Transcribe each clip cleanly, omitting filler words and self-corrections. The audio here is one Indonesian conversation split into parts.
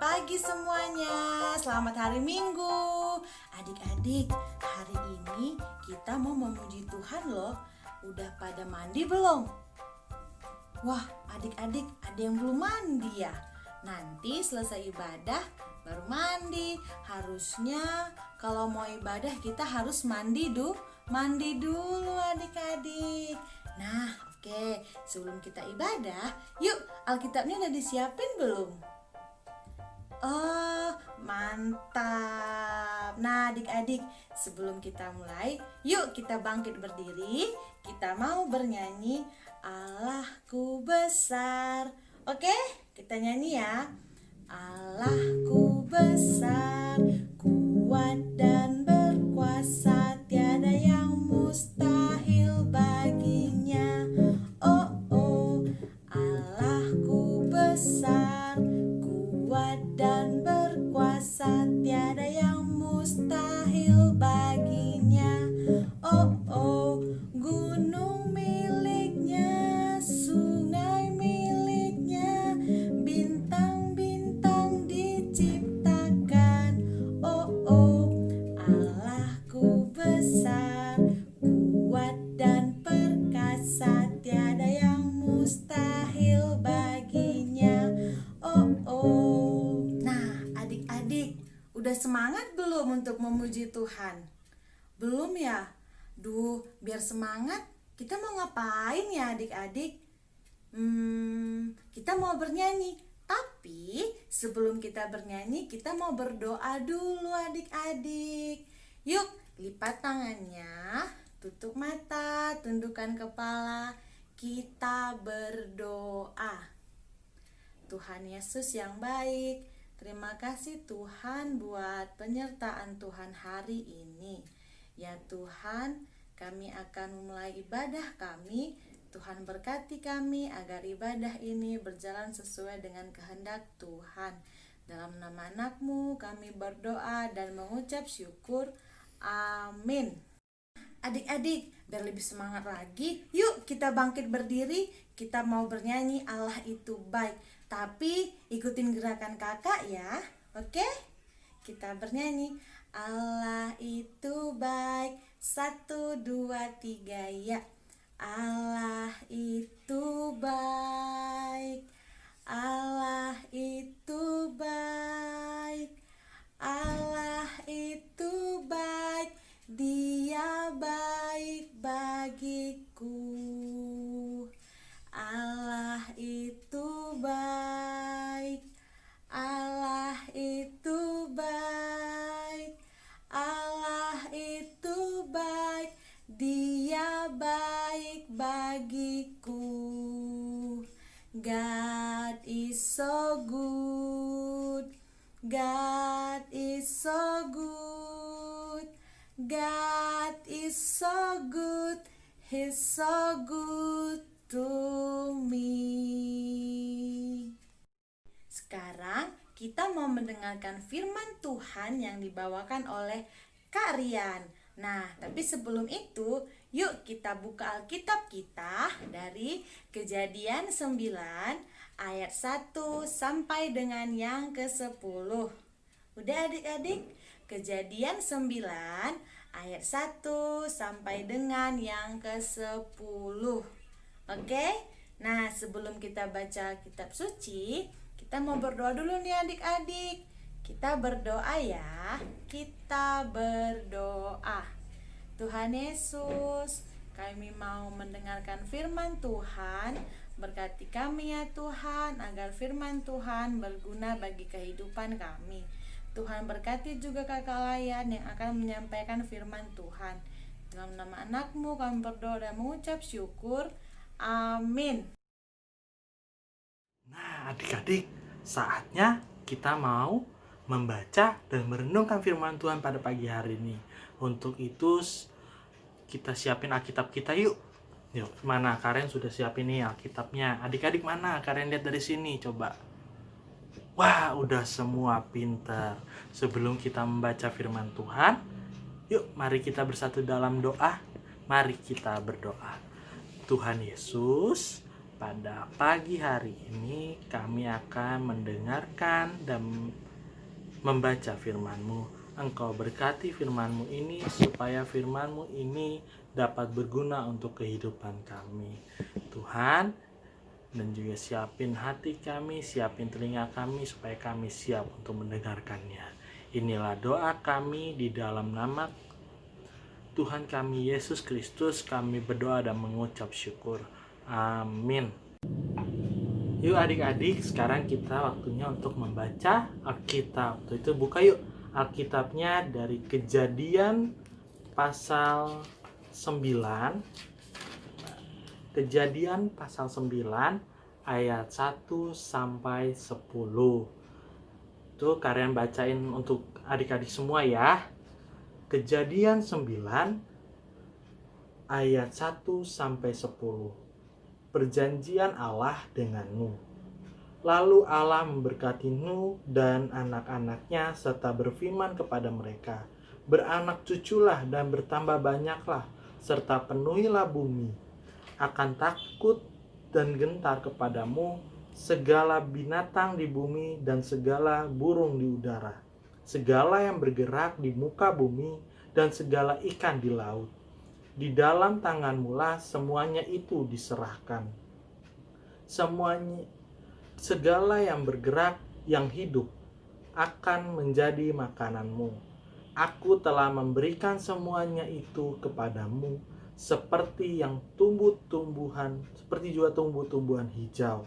pagi semuanya, selamat hari Minggu. Adik-adik, hari ini kita mau memuji Tuhan loh. Udah pada mandi belum? Wah, adik-adik ada yang belum mandi ya? Nanti selesai ibadah baru mandi. Harusnya kalau mau ibadah kita harus mandi dulu adik-adik. Nah, oke, sebelum kita ibadah, yuk Alkitabnya udah disiapin belum? Oh, mantap. Nah, adik-adik, sebelum kita mulai, yuk kita bangkit berdiri. Kita mau bernyanyi Allahku besar. Oke, kita nyanyi ya. Allahku besar, kuat dan berkuasa, tiada yang mustahil baginya. Oh, oh, Allahku besar, kuat dan berkuasa, tiada yang mustahil baginya. Oh, oh, gunung miliknya, sungai miliknya, bintang-bintang diciptakan. Oh, oh, Allahku besar, kuat dan perkasa, tiada yang mustahil baginya. Oh, oh. Nah, adik-adik, udah semangat belum untuk memuji Tuhan? Belum ya? Biar semangat, kita mau ngapain ya adik-adik? Kita mau bernyanyi. Tapi sebelum kita bernyanyi, kita mau berdoa dulu adik-adik. Yuk, lipat tangannya, tutup mata, tundukkan kepala. Kita berdoa. Tuhan Yesus yang baik, terima kasih Tuhan buat penyertaan Tuhan hari ini. Ya Tuhan, kami akan memulai ibadah kami. Tuhan berkati kami agar ibadah ini berjalan sesuai dengan kehendak Tuhan. Dalam nama anak-Mu kami berdoa dan mengucap syukur. Amin. Adik-adik, biar lebih semangat lagi, yuk kita bangkit berdiri. Kita mau bernyanyi Allah itu baik. Tapi ikutin gerakan kakak ya. Oke? Kita bernyanyi Allah itu baik. 1, 2, 3 ya. Allah itu baik. Allah itu baik. Allah itu baik. Dia baik bagiku. Allah itu baik. Allah itu baik. Allah itu baik. Dia baik bagiku. God is so good. God is so good. God is so good. He's so good to me. Sekarang kita mau mendengarkan firman Tuhan yang dibawakan oleh Kak Rian. Nah, tapi sebelum itu, yuk kita buka Alkitab kita dari Kejadian 9 ayat 1 sampai dengan yang ke-10. Udah adik-adik? Kejadian 9 ayat 1 sampai dengan yang ke-10. Oke? Nah, sebelum kita baca kitab suci, kita mau berdoa dulu nih adik-adik. Kita berdoa ya. Kita berdoa. Tuhan Yesus, kami mau mendengarkan firman Tuhan. Berkati kami ya Tuhan, agar firman Tuhan berguna bagi kehidupan kami. Tuhan berkati juga kakak Layan yang akan menyampaikan firman Tuhan. Dalam nama anak-Mu kami berdoa dan mengucap syukur. Amin. Nah, adik-adik, saatnya kita mau membaca dan merenungkan firman Tuhan pada pagi hari ini. Untuk itu, kita siapin Alkitab kita yuk. Yuk, mana kalian sudah siapin nih Alkitabnya? Adik-adik mana? Kalian lihat dari sini, coba. Wah, udah semua pinter. Sebelum kita membaca firman Tuhan, yuk mari kita bersatu dalam doa. Mari kita berdoa. Tuhan Yesus, pada pagi hari ini kami akan mendengarkan dan membaca firman-Mu. Engkau berkati firman-Mu ini supaya firman-Mu ini dapat berguna untuk kehidupan kami. Tuhan, dan juga siapin hati kami, siapin telinga kami supaya kami siap untuk mendengarkannya. Inilah doa kami di dalam nama Tuhan kami Yesus Kristus, kami berdoa dan mengucap syukur. Amin. Yuk adik-adik, sekarang kita waktunya untuk membaca Alkitab. Untuk itu buka yuk Alkitabnya dari Kejadian pasal 9. Kejadian pasal 9 ayat 1 sampai 10. Tuh kalian bacain untuk adik-adik semua ya. Kejadian 9 ayat 1 sampai 10. Perjanjian Allah dengan Nuh. Lalu Allah memberkati Nuh dan anak-anaknya serta berfirman kepada mereka, beranak cuculah dan bertambah banyaklah, serta penuhilah bumi. Akan takut dan gentar kepadamu segala binatang di bumi dan segala burung di udara, segala yang bergerak di muka bumi dan segala ikan di laut. Di dalam tanganmulah semuanya itu diserahkan. Segala yang bergerak, yang hidup, akan menjadi makananmu. Aku telah memberikan semuanya itu kepadamu, seperti juga tumbuh-tumbuhan hijau.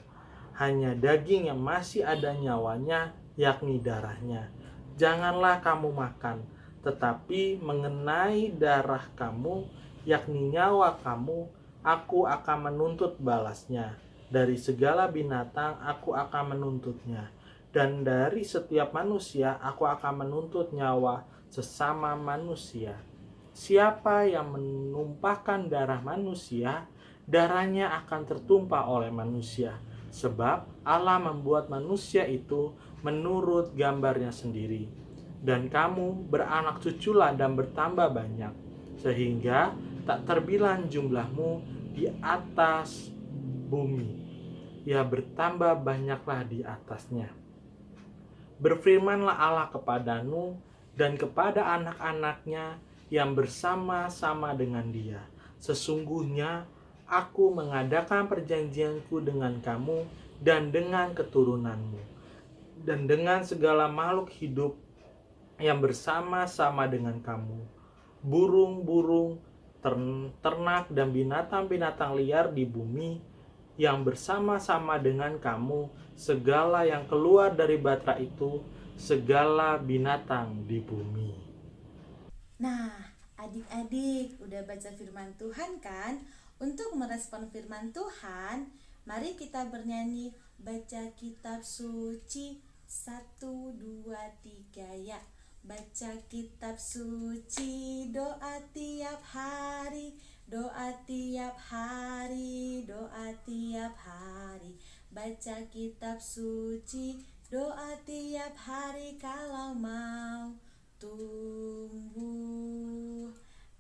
Hanya daging yang masih ada nyawanya, yakni darahnya, janganlah kamu makan. Tetapi mengenai darah kamu, yakni nyawa kamu, aku akan menuntut balasnya. Dari segala binatang aku akan menuntutnya, dan dari setiap manusia aku akan menuntut nyawa sesama manusia. Siapa yang menumpahkan darah manusia, darahnya akan tertumpah oleh manusia, sebab Allah membuat manusia itu menurut gambarnya sendiri. Dan kamu beranak cuculah dan bertambah banyak, sehingga tak terbilang jumlahmu di atas bumi. Ya, bertambah banyaklah di atasnya. Berfirmanlah Allah kepada Nuh dan kepada anak-anaknya yang bersama-sama dengan dia. Sesungguhnya aku mengadakan perjanjianku dengan kamu dan dengan keturunanmu, dan dengan segala makhluk hidup yang bersama-sama dengan kamu, burung-burung, ternak dan binatang-binatang liar di bumi yang bersama-sama dengan kamu, segala yang keluar dari batra itu, segala binatang di bumi. Nah, adik-adik udah baca firman Tuhan kan? Untuk merespon firman Tuhan, mari kita bernyanyi baca kitab suci 1, 2, 3 ya. Baca kitab suci, doa tiap hari, doa tiap hari, doa tiap hari. Baca kitab suci, doa tiap hari kalau mau tumbuh,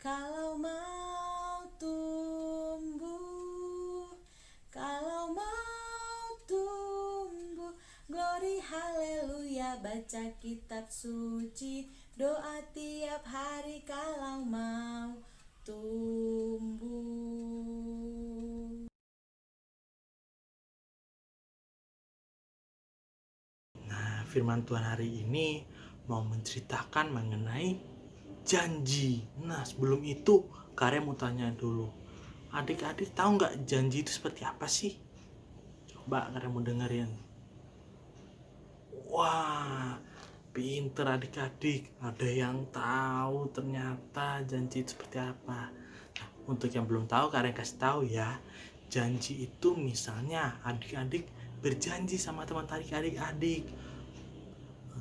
kalau mau tumbuh, kalau mau tumbuh. Glory haleluya, baca kitab suci, doa tiap hari kalau mau tumbuh. Nah, firman Tuhan hari ini mau menceritakan mengenai janji. Nah, sebelum itu kalian mau tanya dulu, adik-adik tahu nggak janji itu seperti apa sih? Coba kalian mau dengerin. Wah, pinter adik-adik, ada yang tahu ternyata janji itu seperti apa. Nah, untuk yang belum tahu kalian kasih tahu ya. Janji itu misalnya adik-adik berjanji sama teman adik-adik.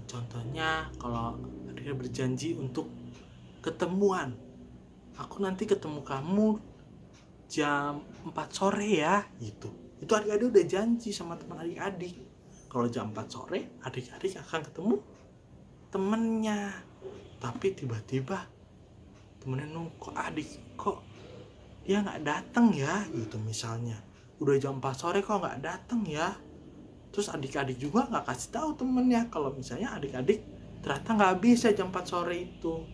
Contohnya kalau adik berjanji untuk ketemuan, aku nanti ketemu kamu jam 4 sore ya, gitu. Itu adik-adik udah janji sama teman adik-adik. Kalau jam 4 sore adik-adik akan ketemu temennya. Tapi tiba-tiba temennya kok adik kok dia nggak datang ya, gitu misalnya. udah jam 4 sore kok nggak datang ya. Terus adik-adik juga nggak kasih tahu temennya kalau misalnya adik-adik ternyata nggak bisa jam 4 sore itu.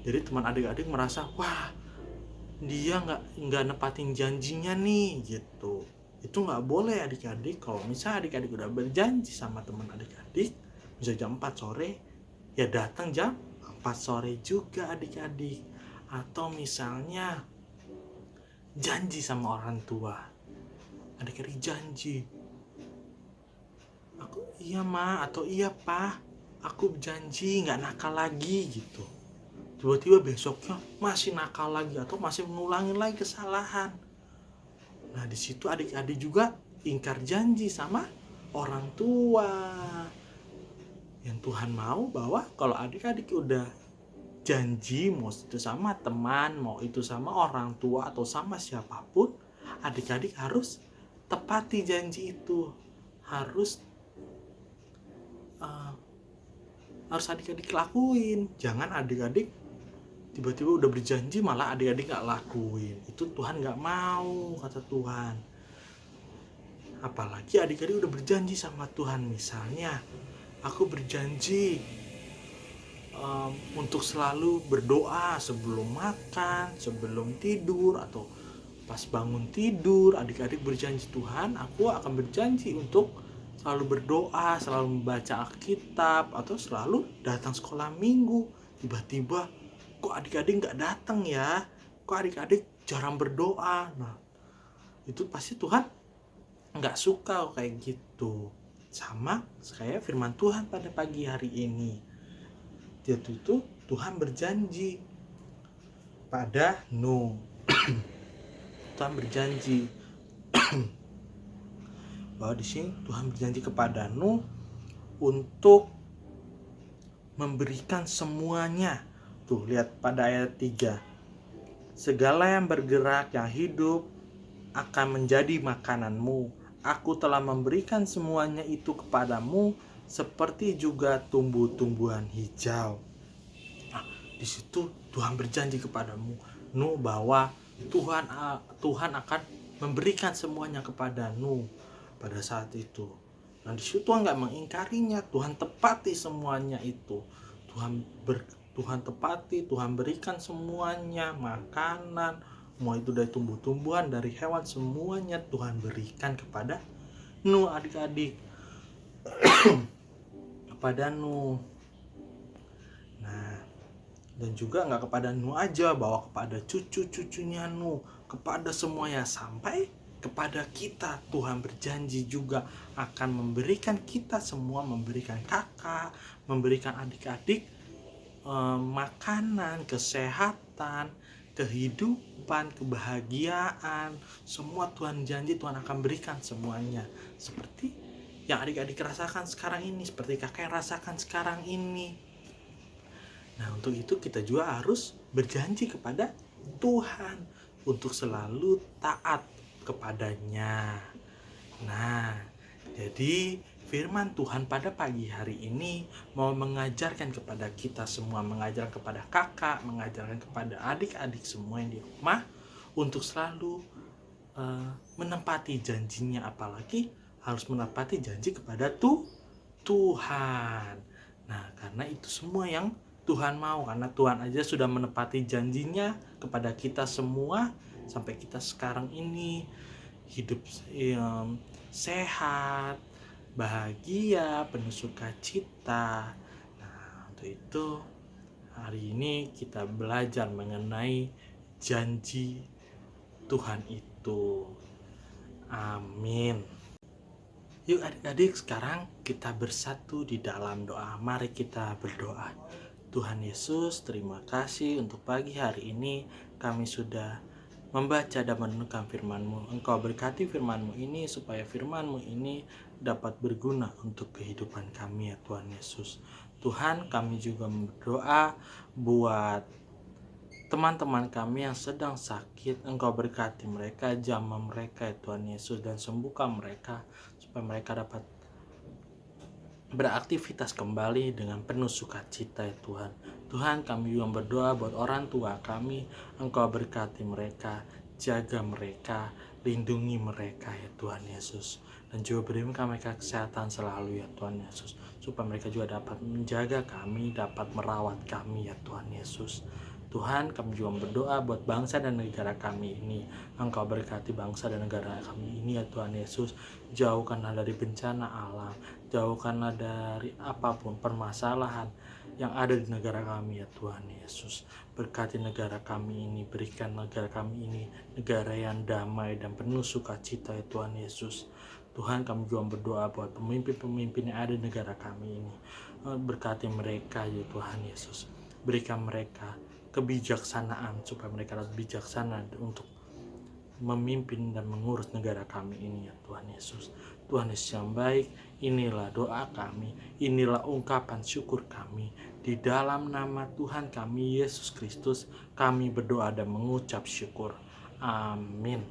Jadi teman adik-adik merasa, wah dia nggak nepatin janjinya nih gitu. Itu nggak boleh adik-adik. Kalau misalnya adik-adik udah berjanji sama teman adik-adik bisa jam 4 sore, ya datang jam 4 sore juga adik-adik. Atau misalnya janji sama orang tua, adik-adik janji, aku iya ma atau iya pa, aku janji nggak nakal lagi gitu. Tiba-tiba besoknya masih nakal lagi atau masih ngulangin lagi kesalahan. Nah di situ adik-adik juga ingkar janji sama orang tua. Yang Tuhan mau bahwa kalau adik-adik udah janji, mau itu sama teman, mau itu sama orang tua atau sama siapapun, adik-adik harus tepati janji itu. Harus adik-adik lakuin. Jangan adik-adik tiba-tiba udah berjanji malah adik-adik gak lakuin. Itu Tuhan gak mau, kata Tuhan. Apalagi adik-adik udah berjanji sama Tuhan. Misalnya aku berjanji untuk selalu berdoa sebelum makan, sebelum tidur, atau pas bangun tidur. Adik-adik berjanji, Tuhan aku akan berjanji untuk selalu berdoa, selalu membaca Alkitab, atau selalu datang sekolah minggu. Tiba-tiba kok adik-adik nggak datang ya, kok adik-adik jarang berdoa. Nah itu pasti Tuhan nggak suka kayak gitu. Sama kayak firman Tuhan pada pagi hari ini, itu Tuhan berjanji pada Nuh. Tuhan berjanji bahwa di sini Tuhan berjanji kepada Nuh untuk memberikan semuanya. Tuh lihat pada ayat 3. Segala yang bergerak, yang hidup akan menjadi makananmu. Aku telah memberikan semuanya itu kepadamu, seperti juga tumbuh-tumbuhan hijau. Nah, di situ Tuhan berjanji kepadamu, Nuh, bahwa Tuhan akan memberikan semuanya kepada Nuh pada saat itu. Nah, di situ Tuhan nggak mengingkarinya, Tuhan tepati semuanya itu. Tuhan tepati, Tuhan berikan semuanya, makanan, mau itu dari tumbuh-tumbuhan, dari hewan, semuanya Tuhan berikan kepada Nuh, adik-adik. Kepada Nuh. Nah, dan juga nggak kepada Nuh aja, bahwa kepada cucu-cucunya Nuh, kepada semuanya, sampai kepada kita. Tuhan berjanji juga akan memberikan kita semua, memberikan kakak, memberikan adik-adik makanan, kesehatan, kehidupan, kebahagiaan. Semua Tuhan janji Tuhan akan berikan semuanya. Seperti yang adik-adik rasakan sekarang ini, seperti kakak yang rasakan sekarang ini. Nah, untuk itu kita juga harus berjanji kepada Tuhan untuk selalu taat kepadanya. Nah, jadi firman Tuhan pada pagi hari ini mau mengajarkan kepada kita semua, mengajarkan kepada kakak, mengajarkan kepada adik-adik semua yang di rumah untuk selalu menempati janjinya, apalagi harus menepati janji kepada Tuhan. Nah, karena itu semua yang Tuhan mau, karena Tuhan aja sudah menepati janjinya kepada kita semua sampai kita sekarang ini hidup sehat, bahagia, penuh sukacita. Nah, untuk itu hari ini kita belajar mengenai janji Tuhan itu. Amin. Yuk adik-adik, sekarang kita bersatu di dalam doa. Mari kita berdoa. Tuhan Yesus, terima kasih untuk pagi hari ini kami sudah membaca dan merenungkan firman-Mu. Engkau berkati firman-Mu ini supaya firman-Mu ini dapat berguna untuk kehidupan kami ya Tuhan Yesus. Tuhan, kami juga berdoa buat teman-teman kami yang sedang sakit. Engkau berkati mereka, jamah mereka ya Tuhan Yesus, dan sembuhkan mereka supaya mereka dapat beraktivitas kembali dengan penuh sukacita ya Tuhan. Tuhan, kami juga berdoa buat orang tua kami. Engkau berkati mereka, jaga mereka, lindungi mereka ya Tuhan Yesus, dan juga berikan mereka kesehatan selalu ya Tuhan Yesus, supaya mereka juga dapat menjaga kami, dapat merawat kami ya Tuhan Yesus. Tuhan, kami juga berdoa buat bangsa dan negara kami ini. Engkau berkati bangsa dan negara kami ini ya Tuhan Yesus. Jauhkanlah dari bencana alam, jauhkanlah dari apapun permasalahan yang ada di negara kami ya Tuhan Yesus. Berkati negara kami ini, berikan negara kami ini negara yang damai dan penuh sukacita ya Tuhan Yesus. Tuhan, kami juga berdoa buat pemimpin-pemimpin yang ada di negara kami ini. Berkati mereka ya Tuhan Yesus. Berikan mereka kebijaksanaan supaya mereka lebih bijaksana untuk memimpin dan mengurus negara kami ini ya Tuhan Yesus. Tuhan Yesus yang baik, inilah doa kami, inilah ungkapan syukur kami. Di dalam nama Tuhan kami Yesus Kristus, kami berdoa dan mengucap syukur. Amin.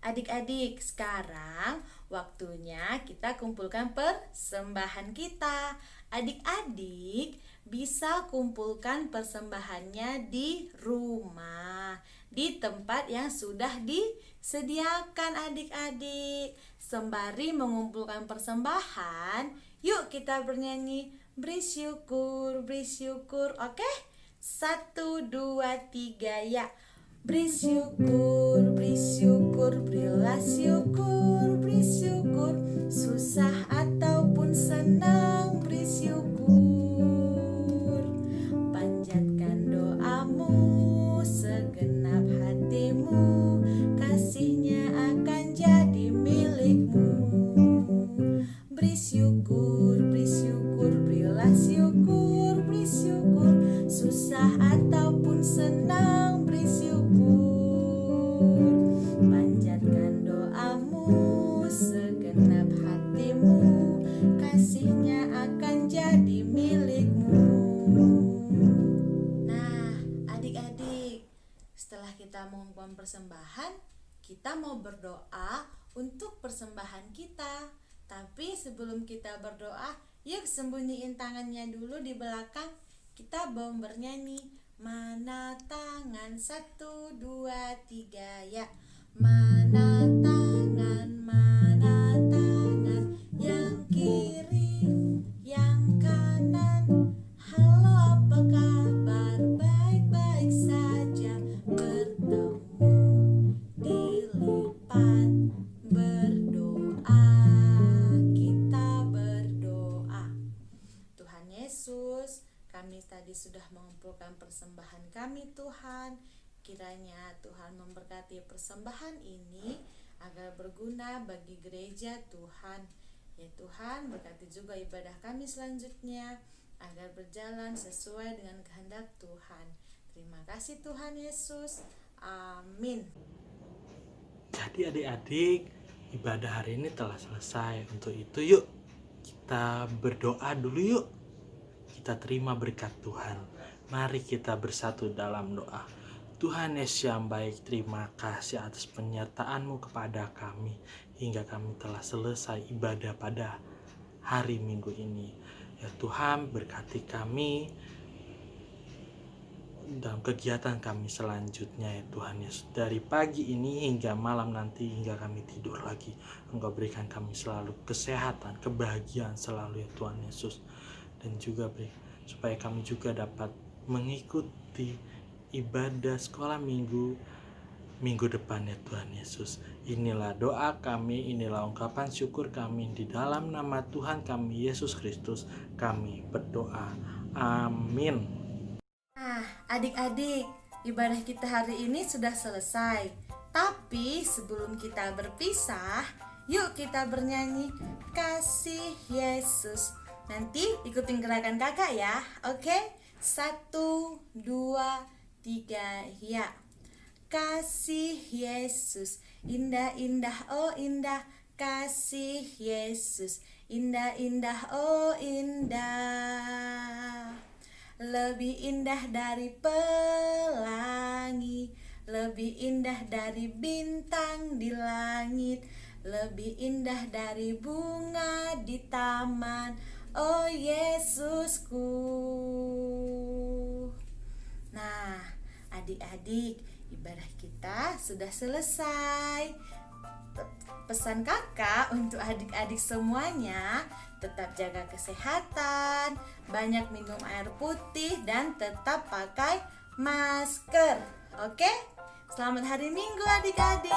Adik-adik, sekarang waktunya kita kumpulkan persembahan kita. Adik-adik bisa kumpulkan persembahannya di rumah, di tempat yang sudah disediakan adik-adik. Sembari mengumpulkan persembahan, yuk kita bernyanyi beri syukur, oke? 1, 2, 3, ya. Beri syukur, berilah syukur, beri syukur, susah ataupun senang, beri syukur. Panjatkan doamu, segenap hatimu, kasihnya akan jadi milikmu. Beri syukur, berilah syukur, beri syukur, susah ataupun senang, beri syukur. Panjatkan doamu, segenap hatimu, kasihnya akan jadi milikmu. Nah, adik-adik, setelah kita mengumpulkan persembahan, kita mau berdoa untuk persembahan kita. Tapi sebelum kita berdoa, yuk sembunyiin tangannya dulu di belakang. Kita mau bernyanyi. Mana tangan, 1, 2, 3, ya. Mana tangan, yang kiri, yang kanan. Halo, apa kabar? Baik-baik saja. Bertemu, dilipat, berdoa. Kita berdoa. Tuhan Yesus, kami tadi sudah mengumpulkan persembahan kami Tuhan. Kiranya Tuhan memberkati persembahan ini agar berguna bagi gereja Tuhan. Ya Tuhan, berkati juga ibadah kami selanjutnya agar berjalan sesuai dengan kehendak Tuhan. Terima kasih Tuhan Yesus. Amin. Jadi adik-adik, ibadah hari ini telah selesai. Untuk itu yuk kita berdoa dulu yuk. Kita terima berkat Tuhan. Mari kita bersatu dalam doa. Tuhan Yesus yang baik, terima kasih atas penyertaan-Mu kepada kami hingga kami telah selesai ibadah pada hari Minggu ini. Ya Tuhan, berkati kami dalam kegiatan kami selanjutnya ya Tuhan Yesus. Dari pagi ini hingga malam nanti, hingga kami tidur lagi, Engkau berikan kami selalu kesehatan, kebahagiaan selalu ya Tuhan Yesus. Dan juga supaya kami juga dapat mengikuti ibadah sekolah minggu depan ya Tuhan Yesus. Inilah doa kami, inilah ungkapan syukur kami, di dalam nama Tuhan kami Yesus Kristus kami berdoa. Amin. Nah, adik-adik, ibadah kita hari ini sudah selesai. Tapi sebelum kita berpisah, yuk kita bernyanyi Kasih Yesus. Nanti ikutin gerakan kakak ya, oke? 1, 2, 3, ya. Kasih Yesus, indah-indah, oh indah. Kasih Yesus, indah-indah, oh indah. Lebih indah dari pelangi, lebih indah dari bintang di langit, lebih indah dari bunga di taman, oh Yesusku. Nah, adik-adik, ibadah kita sudah selesai. Pesan kakak untuk adik-adik semuanya, tetap jaga kesehatan, banyak minum air putih, dan tetap pakai masker. Oke? Selamat hari Minggu adik-adik.